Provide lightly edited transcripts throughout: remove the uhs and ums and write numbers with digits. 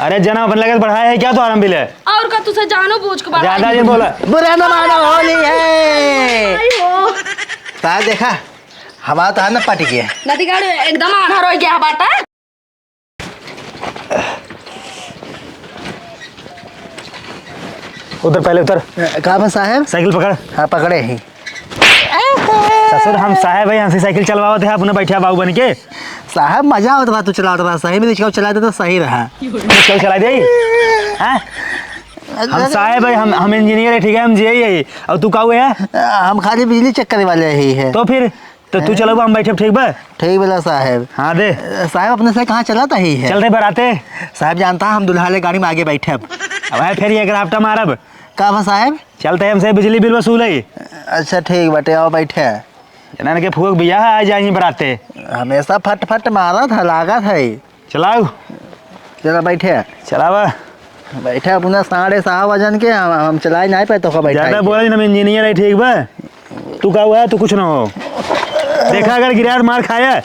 अरे जना अपन लगे बढ़ाया है क्या तो आराम बिल है और का तुझे जानो बूझ के ज्यादा जी बोला बुरा न मानो होली है। साहब देखा हमारा तो है ना पट गया नदी गाड़ी एकदम आधा रो गया बाटा। उधर पहले उतर। कहाँ पर साहब? साइकिल पकड़। हाँ पकड़े ही। ससुर हम साहब भाई हमसे साइकिल चलवाओ थे अपने बैठा बाबू बन के। साहब मजा आवत रहा तू चला रहा सही में चला दे तो सही रहा। चल चला दे हम साहब भाई हम इंजीनियर है ठीक है हम जी है और तू का है हम खाली बिजली चेक करने वाले ही है। तो फिर तो तू चलो हम बैठे ठीक बा ठीक बोला साहब। हाँ दे साहब अपने से कहाँ चलाता ही है? चलते बराते साहब जानता हम दुल्हाले गाड़ी में आगे बैठे अब फिर ये राफ्टा मारब कहाँ साहब? चलते हमसे बिजली बिल वसूल है। अच्छा ठीक बटे आओ बैठे जना के फूक बिया आ जाए बराते हमेशा फट फट मारा था लागत है। चलाओ चला बैठे चलावा बैठे अपना 6.5 वजन के हम चला नहीं पाए तो बैठा ज्यादा बोला हम इंजीनियर है ठीक बा तू का हुआ तू कुछ ना हो देखा अगर गिरा मार खाया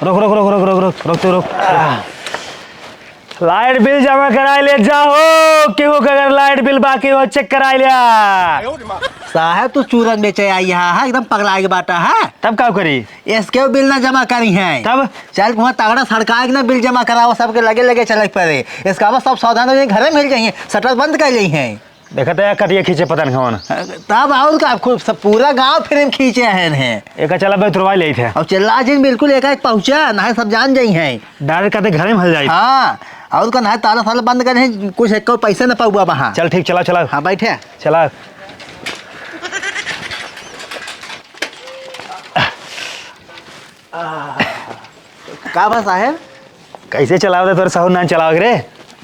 रोक रोक रोक रोक रोक रोक रोक तो रोक लाइट बिल जमा करा ले जाओ क्यों अगर लाइट बिल बाकी हो चेक करा लिया। साहब तू चूरन बेचे आई है एकदम पगला के बाटा है तब क्या करी इसके बिल ना जमा करी है तब चल वहाँ तगड़ा सड़का ना बिल जमा कराओ सबके लगे लगे चले पड़े इसका बाद सब सावधान हो घर में मिल जाइए शटर बंद कर ली है। देखा तो कटिया खींचे पता नहीं कौन तब और का पूरा गांव फिर खींचे हैं एक चला भाई तुरवा ले थे और चिल्ला जिन बिल्कुल एक पहुंचा ना सब जान जाई है डायरेक्ट कहते घर में हल जाए। हाँ और का ना ताला साला बंद करे कुछ एक पैसे न पाऊगा वहाँ। चल ठीक चला चला हाँ बैठे चला का बा साहब कैसे चलाओ तोरे सहूर ना चलाओ रे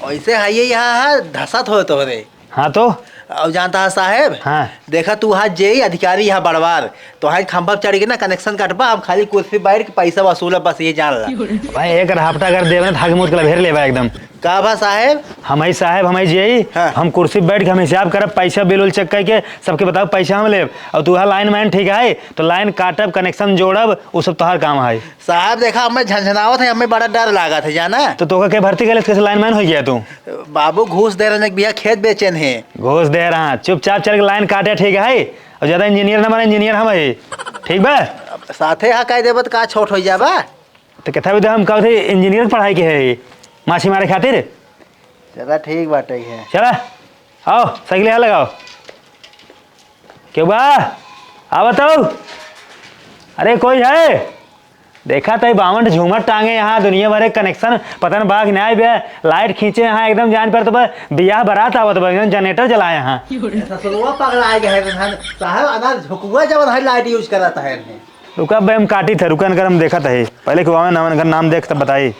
ऐसे है ये यहाँ धसत हो तो रे। हाँ तो और जानता है साहब हाँ देखा तू हाथ जे अधिकारी यहाँ बड़वार तो हाथ खंभा चढ़ के ना कनेक्शन कटवा हम खाली कुर्सी बैठ के पैसा वसूल बस ये जान ला भाई एक हफ्ता कर देवे धागे मुझ के घेर लेवा एकदम का बा साहब हम ही साहब हम जी हाँ। हम कुर्सी बैठ के हम हिसाब करब पैसा बिल उल चेक करके सबके बताओ पैसा हम लेब और तू लाइन मैन ठीक है तो लाइन काटब कनेक्शन जोड़ब वो सब तोहार काम है। साहब देखा हमें झंझनावत है हमें बड़ा डर लगा था जाना तो तोका के भर्ती करे कैसे लाइन मैन हो गया तू बाबू घूस दे रहे भैया खेत बेचन है घूस दे रहा चुपचाप चल के लाइन काटे ठीक है और ज्यादा इंजीनियर ना बने इंजीनियर हम है ठीक बा साथे हाँ कह देब का छोट हो जाबा तो कहता भी हम कहते इंजीनियर पढ़ाई के है माछी मारे खातिर चला ठीक बात है चला आओ साइकिल यहाँ लगाओ क्यों बा आ बताओ अरे कोई है देखा तो बावंड झूमर टांगे यहाँ दुनिया भर कनेक्शन पतन बाग न्याय भी लाइट खींचे यहाँ एकदम जान पर तो बियाह बारात आवत एकदम जनरेटर जलाए यहाँ लाइट यूज कराता है रुका भाई हम काटी थे रुका कर हम देखा था पहले के नाम देख तब बताई।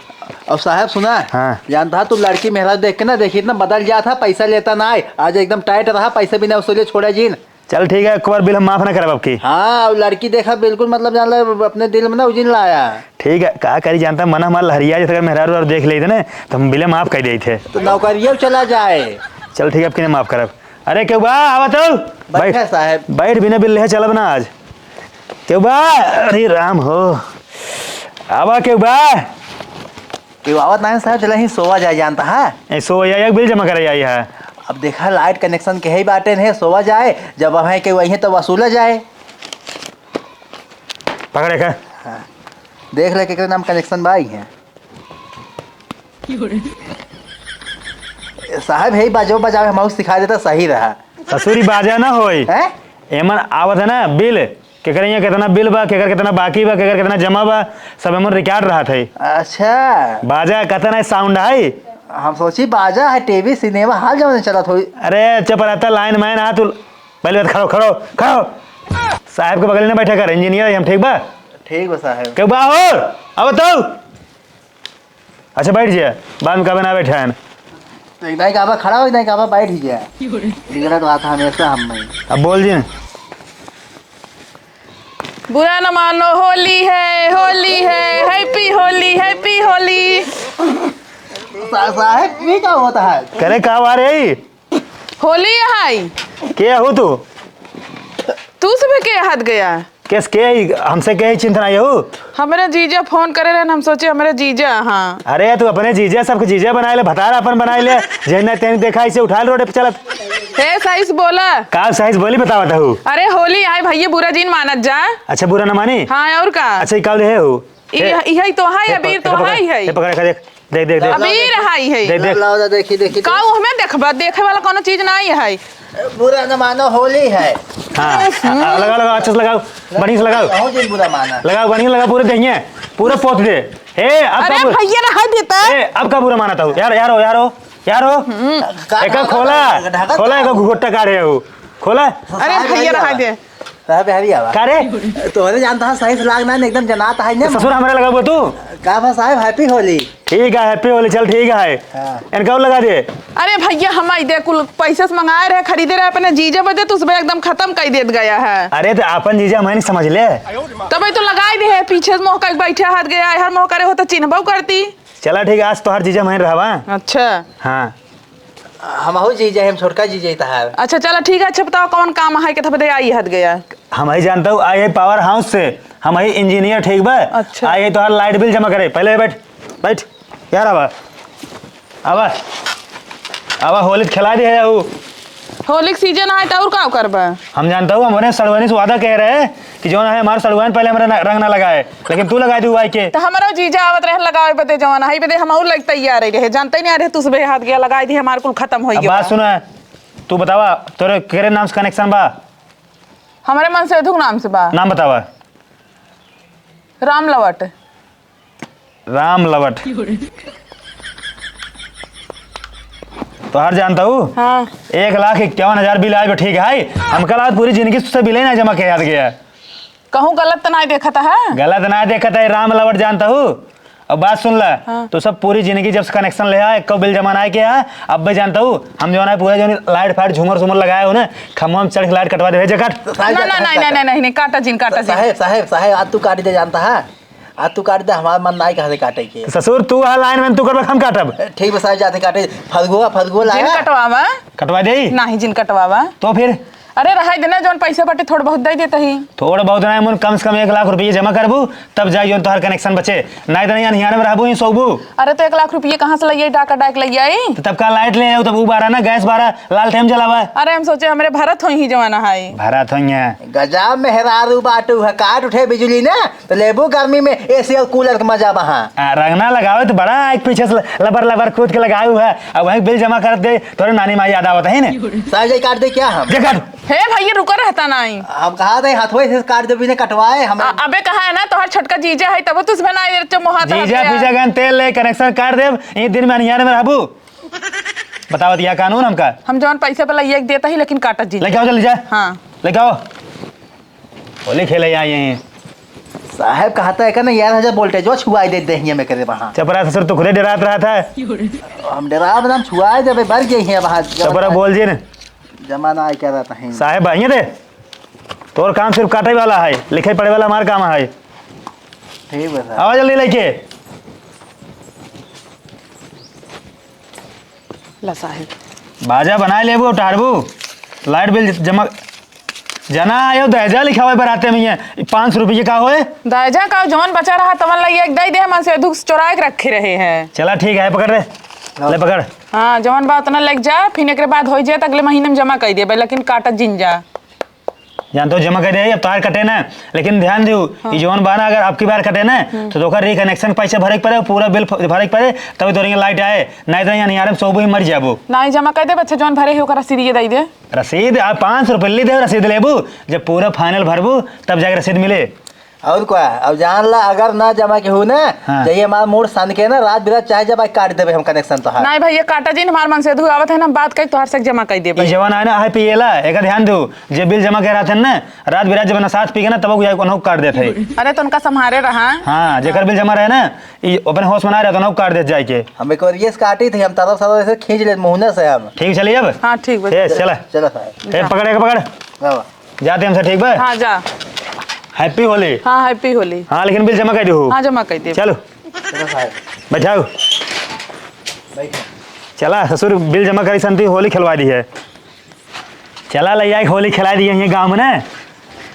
अब साहब सुना हाँ। जानता तू लड़की मेहरा देख के ना देखी इतना बदल गया था पैसा लेता ना आए आज एकदम टाइट रहा पैसा भी ना उसके छोड़ा जीन चल ठीक है एक बार बिल हम माफ ना करब आपकी। हाँ लड़की देखा बिल्कुल मतलब जान ला अपने दिल में ना उजिन लाया ठीक है क्या करी जानता मन हमारा लहरिया जैसे मेहरा देख ली थे ना तो हम बिल माफ कर दिए थे तो नौकरियों चला जाए। चल ठीक है आपकी माफ करब। अरे क्यों बा आवा तो बैठ साहब बैठ बिना बिल ले चलब ना आज क्यों बा अरे राम हो आवा क्यों बा क्यों आवत ना साहब चला ही सोवा जाए जानता है सो या बिल जमा करे आई है। अब देखा लाइट कनेक्शन के ही बाटे है सोवा जाए जब अब है कि वही तो वसूला जाए पकड़े का हाँ। देख ले के नाम कनेक्शन बाई है साहब है बाजो बजाओ हम सिखा देता सही रहा ससुरी बाजा ना होई एमन आवत है ना बिल केकर यहाँ कितना बिल बा केकर कितना बाकी बा केकर कितना जमा बा सब एमन रिकॉर्ड रहा था। अच्छा बाजा कितना साउंड है हम सोची बाजा है टीवी सिनेमा हाल जमाने चला थोड़ी। अरे चुप रहता लाइन मैन आ तू पहले खड़ो खड़ो खड़ो साहब के बगल में बैठा कर इंजीनियर हम ठीक बा ठीक बा साहब क्यों बा और अब तो अच्छा बैठ जाए बाद में कभी ना बैठा है नहीं काबा खड़ा हो नहीं काबा बैठ ही गया बिगड़ा तो आता हमेशा हम में। अब बोल जी बुरा न मानो होली है हैप्पी होली साहब ये क्या होता है करे कहा आ रही होली है क्या हो तू तू सुबह के हाथ गया केस के हमसे के चिंता नहीं हो। हमारे जीजा फोन करे रहे हम सोचे हमारे जीजा। हाँ अरे तू अपने जीजा सबके जीजा बनाए ले, भतार अपन बनाए ले, जेने तेने देखा इसे उठा रोड पे चलत। हे साइस बोला। का साइज बोली बतावत हूँ। अरे होली आए भैया बुरा जीन मानत जा। अच्छा बुरा न मानी। हाँ और का। अच्छा ये काले है हो। यही तो है अबीर तो है ये पकड़ के देख देख देख देख अबीर है देख देख लाओ देखी देखी का हमें देखबा देखे वाला कोनो चीज नहीं है। बुरा न मानो होली है। हाँ लगाओ लगाओ अच्छे से लगाओ, बढ़िया से लगाओ, बहुत दिन बुरा माना। लगाओ बढ़िया लगा, पूरे देंगे पूरा पोत दे। हे अब अरे का भैया रहा देता। ए अब का बुरा माना था यार यार हो यार हो यार हो। एक खोला खोला एक घुट्टा काढ़े हो खोला। अरे भैया रहा दे साहब हरी आवा का रे तोहरे जानता है सही से लागना नहीं, एकदम जनाता है ना। ससुर हमारे लगाबो तू। का बा साहब हैप्पी होली। ठीक है हैप्पी होली, चल ठीक है हाँ। इनका लगा दे। अरे भैया हम दे कुल पैसे से मंगाए रहे खरीदे रहे अपने जीजे बदे तो उसमें एकदम खत्म कर देत गया है। अरे तो अपन जीजा मैंने समझ ले। तब तो लगाए दे है पीछे से मौका बैठे हाथ गया हर मौका रहे होता चिन्हबो करती। चला ठीक है आज तो हर जीजा मैंने रहा। अच्छा हाँ हम हो जीजे हम छोटका जीजे तहार। अच्छा चलो ठीक है। अच्छा बताओ कौन काम है के तब आई हद गया। हम ही जानता हूँ आई पावर हाउस से, हम ही इंजीनियर ठीक बा। अच्छा। आई तो हर लाइट बिल जमा करे। पहले बैठ बैठ यार आवा आवा आवा होली खिला दे है वो। होली के सीजन है तो और का करबा। हम जानता हूँ हमारे सड़वानी से वादा कह रहे हैं कि जो है हमारे सड़वान पहले हमारा रंग ना लगाए, लेकिन तू लगा दी आई के। तो हमारा जीजा आवत रहे लगावे बदे जवाना है बदे हम और लग तैयार रहे जानते नहीं आ रहे तू सुबह हाथ गया लगाई दी हमारे कुल खत्म हो अब गया। बात सुना तू बतावा तेरे केरे नाम से कनेक्शन बा। हमारे मन से दुख नाम से बा। नाम बतावा। राम लवट। राम लवट तो हर जानता हूँ। हाँ 1,51,000 बिल आए ठीक है। हम कल पूरी जिंदगी से बिल ही ना जमा के याद गया। कहूँ गलत तो नहीं देखा था है? गलत ना देखा था राम लवट जानता हूँ। अब बात सुन ला। हाँ। तो सब पूरी जिंदगी जब से कनेक्शन ले आए कब बिल जमा ना किया अब भी जानता हूँ। हम जो है पूरा जो लाइट फाइट झूमर झूमर लगाए हो ना खम्भा में चढ़ के लाइट कटवा दे जगह। नहीं काटा जिन काटा जिन। साहेब साहेब साहेब आज तू काट दे जानता है, आज तू काट दे हमारा मन नहीं कहा काटे के। ससुर तू है लाइन में तू कर हम काटब। ठीक है साहब जाते काटे फदगुआ फदगुआ जिन लाया कटवावा कटवा दे नहीं जिन कटवावा तो फिर अरे रहा देना जौन पैसे बटे थोड़ा बहुत दे देता ही। थोड़ा बहुत ना मन कम से कम 1 लाख रुपये जमा करबू तब जाइए तो हर कनेक्शन बचे नहीं तो नहीं में रहबू ही सोबू। अरे तो 1 लाख रुपये कहाँ से लइए डाका डाक लइए आई। तो तब का लाइट ले आओ तब बारा ना गैस बारा लाल टेम जलावा। अरे हम सोचे हमारे भारत हो ही जमाना है। भारत हो गजाब में हेरारू बाटू है काट उठे बिजली ना तो लेबू गर्मी में एसी और कूलर का मजा वहाँ। रंगना लगाओ तो बड़ा एक पीछे से लबर लबर कूद के लगाऊ है अब वहीं बिल जमा कर दे थोड़े नानी माई याद आवता है ना। साहब जी काट दे क्या हम हे भैया रुका रहता नहीं। हम कहा थे हाथों से काट दे बिना कटवाए हम। अबे कहा है ना तो हर छोटका जीजा है तब तो उसमें ना मुहा जीजा पीजा गन तेल ले कनेक्शन काट दे ये दिन में अनियार में रहबू। बताओ दिया कानून हमका। हम जौन पैसे पे लइए देता ही लेकिन काटा जी लेके आओ जल्दी जा। हाँ लेके आओ होली खेले आए हैं। साहब कहता है ना 11,000 वोल्टेज वो छुआई देते हैं में करे वहाँ। चपरा ससुर तो खुदे डरात रहा था। हम डरा बदाम छुआए जब भर गए हैं वहाँ। चपरा बोल जी ने जमाना आई क्या रहता है साहेब आइए दे तोर काम सिर्फ काटे वाला है लिखे पढ़े वाला हमारा काम है। ठीक है साहब। आवाज जल्दी लेके ला साहेब बाजा बना लेबू टारबू लाइट बिल जमा जना आयो दहेजा लिखा हुआ बराते में 500 रुपये का होए। दाजा का जौन बचा रहा तवन लइए दे दे मन से दुख चुरा के रखे रहे हैं। चला ठीक है पकड़ रे ले पकड़। हाँ जौन बात ना लग जा फिर एक बाद हो जाए तो अगले महीने में जमा कर दिए लेकिन काटत जिन जा जान तो जमा कर दे अब तार कटे ना लेकिन ध्यान दो ये जौन बाना अगर आपकी बार कटे ना तो दोकर रिकनेक्शन पैसा भरे पड़े पूरा बिल भरे पड़े तभी तो लाइट आए नहीं तो यहाँ निहार में सोबू ही मर जाबू। नहीं जमा कर दे बच्चे जौन भरे ही ओकर रसीद दे दे। रसीद आप 500 रुपये ले दे रसीद लेबू जब पूरा फाइनल भरबू तब जाकर रसीद मिले। और क्या अब जान ला अगर ना जमा के हो ना हाँ। जाइए हमारा मूड सन के ना रात बिरात चाहे जब काट देवे हम कनेक्शन तो है। नहीं भैया काटा जी हमारे मन से धु आवत है ना बात कही तो हर से जमा कर दे ये जवान है ना हाई पिएला एक ध्यान दो जब बिल जमा कर रहा था ना रात बिरात जब ना साथ पी के ना तब को काट देते। अरे तो उनका संभारे रहा। हाँ जेकर बिल जमा रहे ना अपने होश बना रहे तो काट देते जाके। हम एक बार ये काटी थी हम तरफ तरफ ऐसे खींच ले मुहना से हम। ठीक चलिए अब। हाँ ठीक चला चलो साहब पकड़ जाते हमसे ठीक बा। हाँ जा हैप्पी होली। हाँ हैप्पी होली। हाँ लेकिन बिल जमा कर दो। हाँ जमा कर दे। चलो बैठाओ चला ससुर बिल जमा करी संती होली खिलवा दी है। चला लैया होली खिला दी है गाँव में ना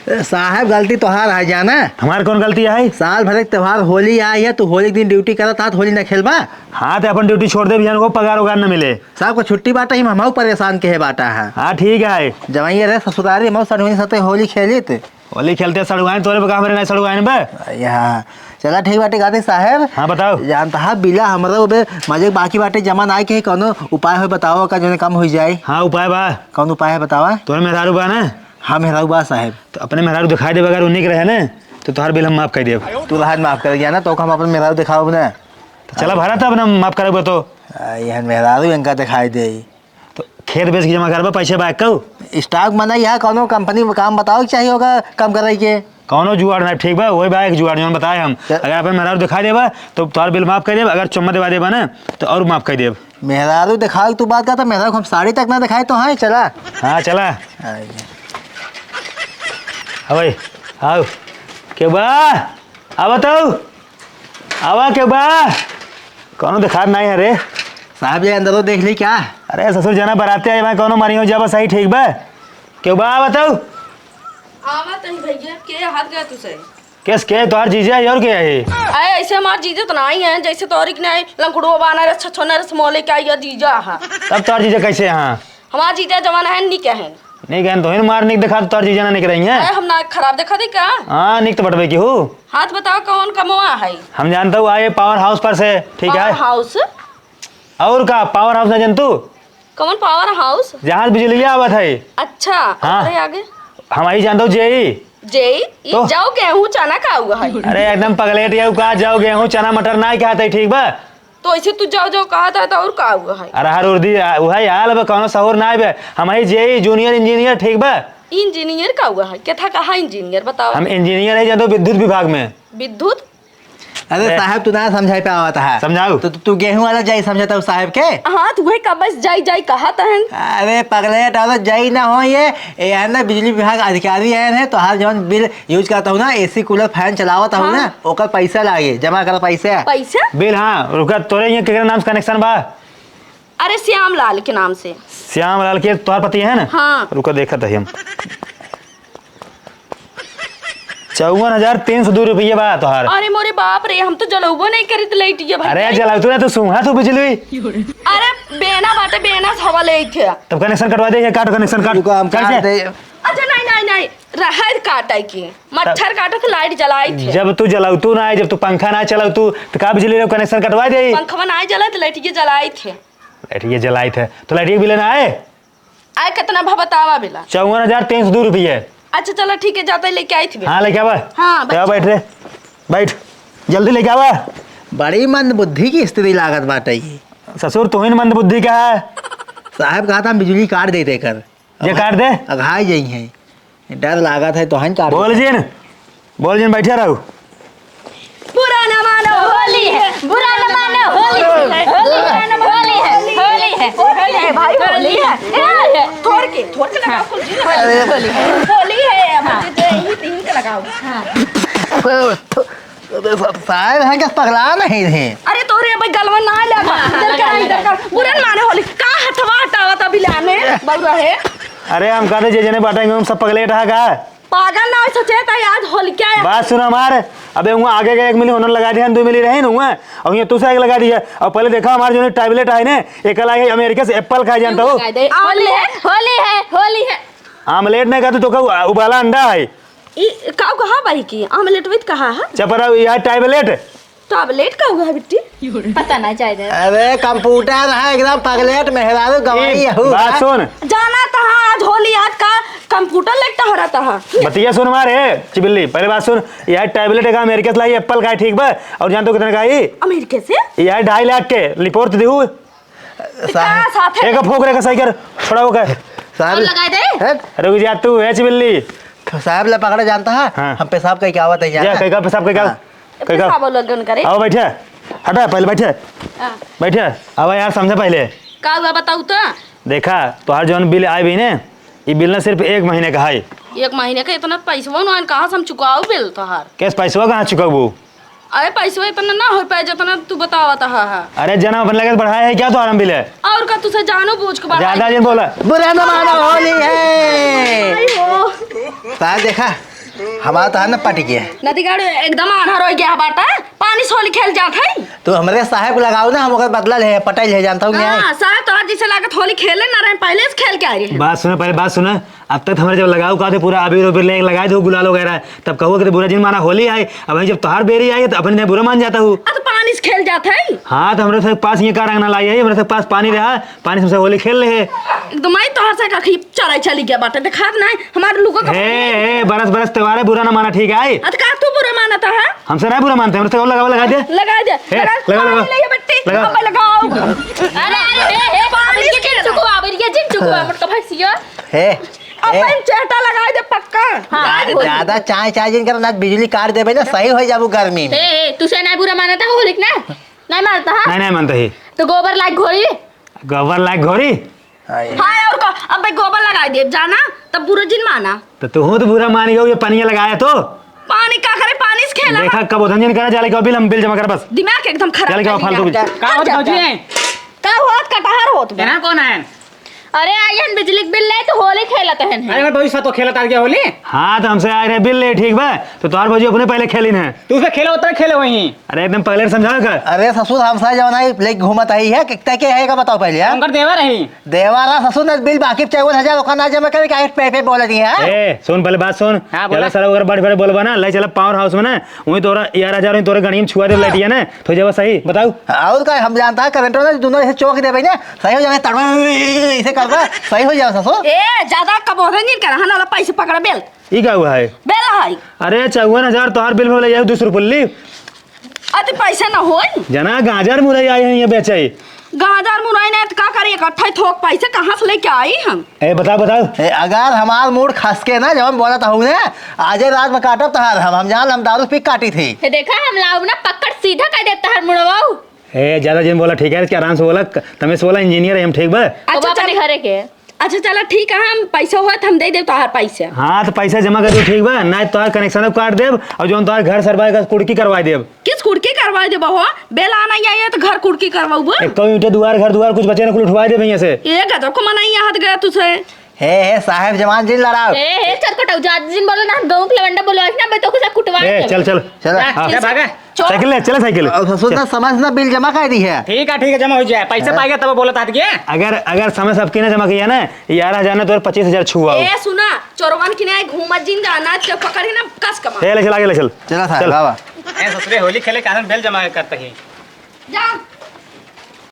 साहब गलती तोहार है जाना। हमार कौन गलती है? साल भर के त्योहार होली आई है, तू होली के दिन ड्यूटी करत था, होली न खेलबा। हाँ तो अपन ड्यूटी छोड़ दे भैया को पगार उगार न मिले। साहब को छुट्टी बाटा ही हम परेशान के है बाटा है। हाँ ठीक है। जवाई रहे ससुरारी हम सड़वनी सते होली खेली थे। होली खेलते सड़ुआन तोरे पे मेरे नहीं सड़ुआन बे। यहाँ चला ठीक बाटे गाते साहब। हाँ बताओ। जानता है बिला हमारा उबे मजे बाकी बाटे जमा ना के कोनो उपाय हो बताओ का जो कम हो जाए। हाँ उपाय बा। कौन उपाय है बतावा? तोरे मेहरारू बा ना? हाँ मेहरारू बा साहब। तो अपने मेहरारू दिखाई दे अगर उन्हीं के रहे ना तो तुम्हार बिल हम माफ कर देब। तू राहत माफ कर गया ना तो हम अपन मेहरारू दिखाओ ना। तो चला भरा था अपना माफ करेगा तो। यह मेहरारू इनका दिखाई दे। तो खेत बेच के जमा करबा पैसे बाइक कहू स्टॉक मना यहाँ कोनो कंपनी में काम बताओ चाहिए होगा कम करे के। कौनो जुआड़ ना ठीक बा वही बाइक जुआड़ जो बताए हम। अगर अपन मेहरारू दिखाई देबा तो तुम्हार बिल माफ कर देब। अगर चुम्मा दिवा देबा ना तो और माफ कर देब। मेहरारू दिखाओ तू बात करता मेहरारू हम साड़ी तक ना दिखाए तो हाँ चला। हाँ चला। अबे आओ क्यों बा आ बताओ आवा क्यों बा कौनो दिखा नहीं है रे। साहब ये अंदर देख ली क्या? अरे ससुर जना बराते आए मैं कौनो मारी हो जाबा सही ठीक बा क्यों बा बताओ। आवा तही भैया के हाथ गया तुसे? केस के तोहार जीजा है और क्या है? अरे ऐसे हमार जीजा तो नहीं है जैसे तोरिक नहीं लंगड़ो बाना रे छछोने रे स्मोले क्या ये जीजा है। तब तोहार जीजा कैसे यहाँ? हमार जीजा जवान है नहीं क्या है? नहीं कहन तो हिन मार निक दिखा तो तोहार जीजा ना निक रही है। अरे हम ना खराब देखा दी क्या? हाँ निक तो बटवे की हूँ। हाथ बताओ कौन कमवा है? हम जानता हूँ आए पावर हाउस पर से ठीक है। Power house? और का पावर हाउस है जंतु? कौन पावर हाउस? जहाँ बिजली आवत है। अच्छा हाँ। अरे आगे हम आई जानता हूँ जेई जेई तो? जाओ गेहूं चना का हुआ है। अरे एकदम पगलेट या का जाओ गेहूँ चना मटर ना क्या है ठीक बा। तो ऐसे तू जाओ जाओ कहा था और का हुआ है? अरे हर उर्दी वही हाल अब कौनो सहूर ना बे हम आई जेई जूनियर इंजीनियर ठीक बा। इंजीनियर का हुआ है क्या था कहा इंजीनियर बताओ? हम इंजीनियर है जानते हो विद्युत विभाग में। विद्युत? अरे साहब तू ना समझाई पे आवता है। समझाओ। तो तू गेहूं वाला जाई समझाता हूँ साहब के। हाँ तू वही का बस जाई जाई कहा तहन। अरे पगलेट वाला जाई ना हो ये है ना बिजली विभाग अधिकारी आए हैं तो हर जवन बिल यूज करता हूँ ना एसी कूलर फैन चलावता हूँ ना ओकर पैसा लागे जमा कर पैसा। पैसा? बिल हाँ रुका तोरे यहाँ केकरे नाम से कनेक्शन बा? अरे श्याम लाल के नाम से। श्याम लाल के तोहार पति है ना? हाँ। रुका देखा था हम 54,302 रुपये बा तोहार। अरे मोरे बाप रे हम तो जलौबो नहीं करी तो लेटिए भाई। अरे जलाऊ तू ना तो सुहा तू बिजली। अरे बेना बाटे बेना हवा ले थे। तब कनेक्शन कटवा दे काट कनेक्शन काट। रुको हम काट दे। अच्छा नहीं नहीं नहीं रहर काटा की मच्छर काटा तो लाइट जलाई थे। जब तू जलाऊ तू ना जब तू पंखा ना चलाऊ तू तो का बिजली रे कनेक्शन कटवा दे। पंखवा ना जला तो लाइट जलाई थे। लाइट जलाई थे तो लाइट बिल ना आए। आए कितना भा बतावा बिला? 54,302 रुपये। अच्छा चलो ठीक है जाते लेके आई थी। हाँ लेके आवा। हाँ, तो बैठ रे बैठ जल्दी लेके आवा। बड़ी मंद बुद्धि की स्थिति लागत बाटे ये। ससुर तू ही मंद बुद्धि का है। साहब कहा था हम बिजली काट देते कर ये काट दे। अघाई जाई है डर लागत है तो हम काट बोल जिन बैठे रहो। बुरा न मानो होली है बुरा न मानो होली है होली है होली है होली है होली है भाई होली है थोड़ के लगाओ फुल जी होली है मुझे यही तीन का लगाओ। साहब है क्या पगला नहीं थे? अरे तोरे भाई गलवा ना लगा इधर कर बुरा न मानो होली का हथवा हटावा था बिलाने बउरा है। अरे हम कहते जे जने बांटेंगे हम सब पगलेट है का पागल ना सचेत है याद होली क्या है? बात सुन हमारे अबे वहाँ आगे का 1 मिली होनर लगा दिया 2 मिली रहे ना वहाँ और ये तू से एक लगा दिया और पहले देखा हमारे जो टैबलेट है ना एक लाए अमेरिका से एप्पल खाए जानता हो। होली है होली है होली है। आमलेट नहीं कहते तो का उबाला अंडा है। का कहा भाई की आमलेट विद कहा है चपरा यह टैबलेट टैबलेट का हुआ है बिट्टी पता ना चाहिए। अरे कंप्यूटर है एकदम पगलेट मेहरारू गवाई है। बात सुन जाना था आज होली आज का कंप्यूटर लेटा हो रहा था। बतिया सुन मारे चिबिल्ली पहले बात सुन यह टैबलेट है अमेरिका से लाई एप्पल का है ठीक बा और जानते हो कितने का है? अमेरिका से यह 2.5 लाख के रिपोर्ट दी हूँ। साथ है एक फोक रे का सही कर थोड़ा वो कर साहब लगा दे। रुक जा तू है चिबिल्ली साहब ला पकड़ा जानता है। हाँ। हम पेशाब का क्या आवत है जा कहीं का पेशाब कहीं का पेशाब लगन करे। आओ बैठे हटा पहले बैठे बैठे अब यार समझे पहले का हुआ बताऊ तो। देखा तोहार जौन बिल आए भी ने ये बिल ना सिर्फ 1 महीने का है। 1 महीने का इतना पैसा ना कहाँ से हम चुकाओ बिल तोहार? कैसे पैसा कहाँ चुकाबू? अरे पैसा इतना ना हो पाए जितना तू बतावा था। अरे जना अपन लगे बढ़ाया है क्या तो आराम बिल है और का तुझे जानो बूझ के ज्यादा जिन बोला बुरा न मानो होली है। साहब देखा हमारा तो है ना पट गया। नदी गाड़ी एकदम आन्हर हो गया बाटा, पानी से होली खेल जात है। तो हमरे साहब को लगाओ ना, हम ओकर बदला ले पटाई ले जानता हूँ नहीं। हां साहब तो आज जैसे लागत होली खेले ना रहे, पहले से खेल के आ रही है। बात सुना, पहले बात सुना। अब तक हमारे जब लगाओ का थे पूरा अबीर उबीर ले लगाए थे गुलाल वगैरह, तब कहो कि बुरा जिन माना होली आई। अब वही जब त्योहार बेरी आई तो अपने बुरा मान जाता हूँ। तो पानी से खेल जात है। हाँ तो हमारे पास ये का रंगना लाई है, हमारे पास पानी रहा, पानी से होली खेल ले है। एकदम आई तोहर से कखी चढ़ाई चली गया बाटा, देखा ना हमारे लोगों का। ए बरस बरस त्योहार है, बुरा ना माना, ठीक है। अत का तू बुरा मानता है? हमसे नहीं बुरा मानते, हमसे लगा दे लगा दे लगा बट्टी लगा। अब लगाओ। अरे ए पानी के जिन चुको आबर के जिन चुको मत का भैसिया हे अपन चेटा लगा दे पक्का। हां ज्यादा चाय चाय जिन कर ना बिजली काट देबे ना सही हो जाबू गर्मी में। ए तू से नहीं बुरा मानता हो लिख ना नहीं मानता है? नहीं मानता ही। तो गोबर लाइक घोरी, गोबर लायक घोरी। हाय हां और को अब भाई गोबर लगा दे जाना तब बुरा जिन माना। तो तू तो बुरा मान गयो, ये पानी लगाया तो पानी का करे, पानी से खेला। देखा कब उधंजन करा जाले का बिल हम बिल जमा कर बस। दिमाग एकदम खराब चल के आओ, कर फालतू दिया। का होत भौजी है? का होत कटहर होत बे। यहाँ कौन है? अरे आयन बिजली के बिल ले तो होली खेलत है। अरे मेरे भौजी साथ तो खेलत आ गया होली। हाँ तो हमसे आए रहे बिल ले, ठीक बा। तो तुम्हारे भौजी अपने पहले खेली न। तू उसमें खेले उतना खेले वहीं। अरे एकदम पहले समझाओ कर। अरे ससुर हमसा जवन आई लेके घूमत आई है कितना के है का बताओ पहले। हां उनकर देवर रही। देवारा ससुर ने बिल बाकी 54,000 ओका ना जमा करे काहे पे बोल दी है। ए सुन पहले बात सुन। हाँ, बोला। चला सारा अगर बड़े बड़े बोलबा ना, ले चला पावर हाउस में ना, वही तोरा 11,000 तोरे गणी में छुआ दे लटिया ना, तो जब सही बताओ। और का हम जानता है करंटो ने दोनों ऐसे चौक देबे ना सही हो जाए, तड़वा ऐसे करबा सही हो जाए ससुर। ए ज्यादा कबोधन नहीं कर हना वाला पैसे पकड़ बेल ई का हुआ है? बेल है। अरे 54,000 तोहार बिल में ले जाओ 200 रुपये। अति पैसा ना होई जना गाजर मुरई आई है ये बेचे। गाजर मुरई ने का करे इकट्ठा थोक पैसे कहां से लेके आई हम? ए बताओ बताओ। अगर हमार मूड खस के ना जब हम बोला था ना आज रात में काटब तहार हम जान हम दारू पी काटी थी। ये देखा हम लाऊ ना पकड़ सीधा कर देता हर मुड़वाऊ। ए ज्यादा जिन बोला ठीक है, क्या आराम से बोला, तमें से बोला इंजीनियर है हम, ठीक बा। अच्छा चल घरे के। अच्छा चलो ठीक है, हम पैसा हुआ तो हम दे देव तोहार पैसा। हाँ तो पैसा जमा कर दो, ठीक बा। ना तोहार कनेक्शन काट देब और जो तोहार घर सरवाए का कुड़की करवा देब। किस कुड़की करवा दे बहो? बेल आना ही आई तो घर कुड़की करवाऊ बो। एक तो ईंटे दुआर घर दुआर कुछ बचे ना कुल उठवा देब यहाँ से। ये गदर को मनाई हाथ गया तुझे। हे साहब जमान जिन लड़ाओ। ए चरकटौ जात दिन बोलो ना गांव के लवंडा बोलो ना बे तो कुछ कुटवा ए दे। चल चल चल हाँ। जा भागा। साइकिल ले, चले साइकिल। और ससुर ने समझ ना बिल जमा कर दी है। ठीक है जमा हो जाए, पैसे पाएगा तब बोला था गया। अगर समय सबकी ना जमा किया ना 11,000 ना तो 25,000 छुआ। ए सुना चोरवन की नहीं घूमत जिन जाना के पकड़ के ना कस कमा। ले चल आगे ले चल। चला साहब बाबा ए ससुरे होली खेले कारण बेल जमा करते ही। जा